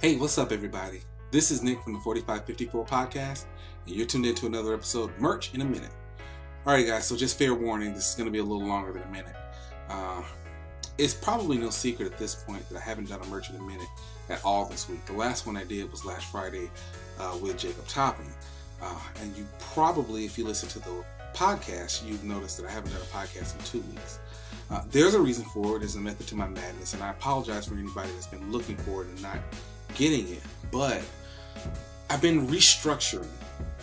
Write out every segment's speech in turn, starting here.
Hey, what's up, everybody? This is Nick from the 4554 podcast, and you're tuned into another episode of Merch in a Minute. Alright, guys, so just fair warning, this is going to be a little longer than a minute. It's probably no secret at this point that I haven't done a Merch in a Minute at all this week. The last one I did was last Friday with Jacob Topping. And you probably, if you listen to the podcast, you've noticed that I haven't done a podcast in 2 weeks. There's a reason for it. There's a method to my madness, and I apologize for anybody that's been looking for it and not getting it. But I've been restructuring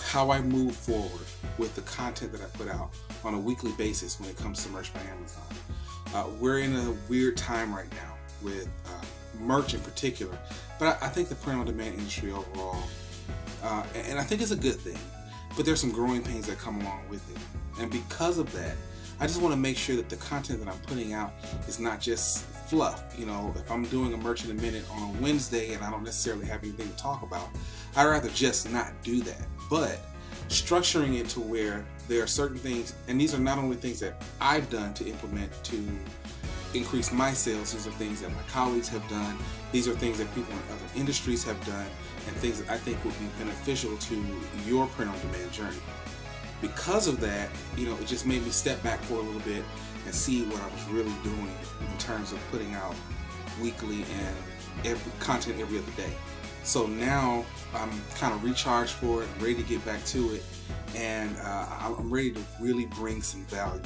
how I move forward with the content that I put out on a weekly basis when it comes to merch by Amazon. We're in a weird time right now with merch in particular, but I think the print-on-demand industry overall, and I think it's a good thing, but there's some growing pains that come along with it. And because of that, I just want to make sure that the content that I'm putting out is not just fluff. You know, if I'm doing a Merch in a Minute on a Wednesday and I don't necessarily have anything to talk about, I'd rather just not do that. But structuring it to where there are certain things, and these are not only things that I've done to implement to increase my sales, these are things that my colleagues have done, these are things that people in other industries have done, and things that I think would be beneficial to your print-on-demand journey. Because of that, you know, it just made me step back for a little bit and see what I was really doing in terms of putting out weekly and content every other day. So now I'm kind of recharged for it, ready to get back to it, and I'm ready to really bring some value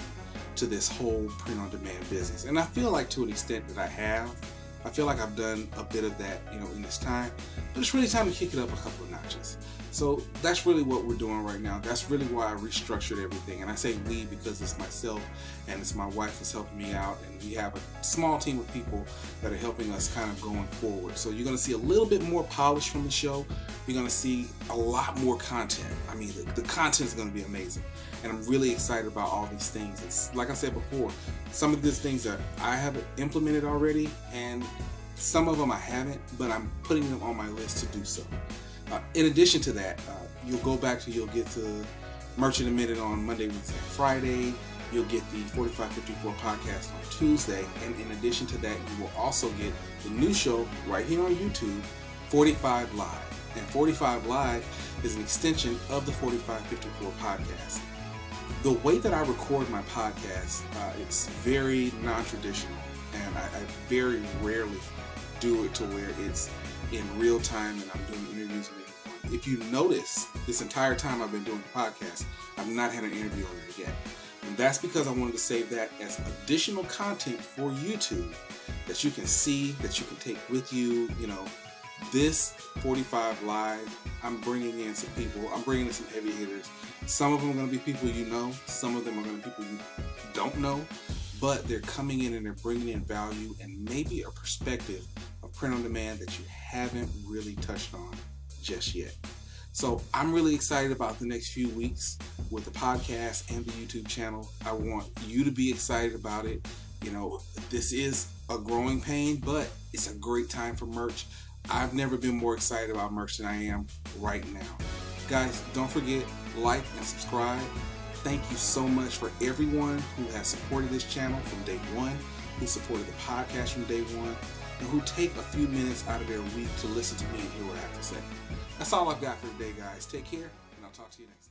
to this whole print-on-demand business. And I feel like to an extent that I have. I feel like I've done a bit of that, you know, in this time, but it's really time to kick it up a couple of notches. So that's really what we're doing right now. That's really why I restructured everything. And I say we because it's myself and it's my wife that's helping me out, and we have a small team of people that are helping us kind of going forward. So you're going to see a little bit more polish from the show. You're going to see a lot more content. I mean, the content is going to be amazing. And I'm really excited about all these things. It's, like I said before, some of these things that I have implemented already, and some of them I haven't, but I'm putting them on my list to do so. In addition to that, you'll get the Merch in a Minute on Monday, Wednesday, and Friday. You'll get the 4554 podcast on Tuesday. And in addition to that, you will also get the new show right here on YouTube, 45 Live. And 45 Live is an extension of the 4554 podcast. The way that I record my podcast, it's very non-traditional, and I very rarely do it to where it's in real time and I'm doing interviews with anyone. If you notice, this entire time I've been doing the podcast, I've not had an interview on it yet. And that's because I wanted to save that as additional content for YouTube that you can see, that you can take with you. You know, this 45 Live, I'm bringing in some people. I'm bringing in some heavy hitters. Some of them are going to be people you know. Some of them are going to be people you don't know. But they're coming in and they're bringing in value and maybe a perspective of print-on-demand that you haven't really touched on just yet. So I'm really excited about the next few weeks with the podcast and the YouTube channel. I want you to be excited about it. You know, this is a growing pain, but it's a great time for merch. I've never been more excited about merch than I am right now. Guys, don't forget, like and subscribe. Thank you so much for everyone who has supported this channel from day one, who supported the podcast from day one, and who take a few minutes out of their week to listen to me and hear what I have to say. That's all I've got for today, guys. Take care, and I'll talk to you next time.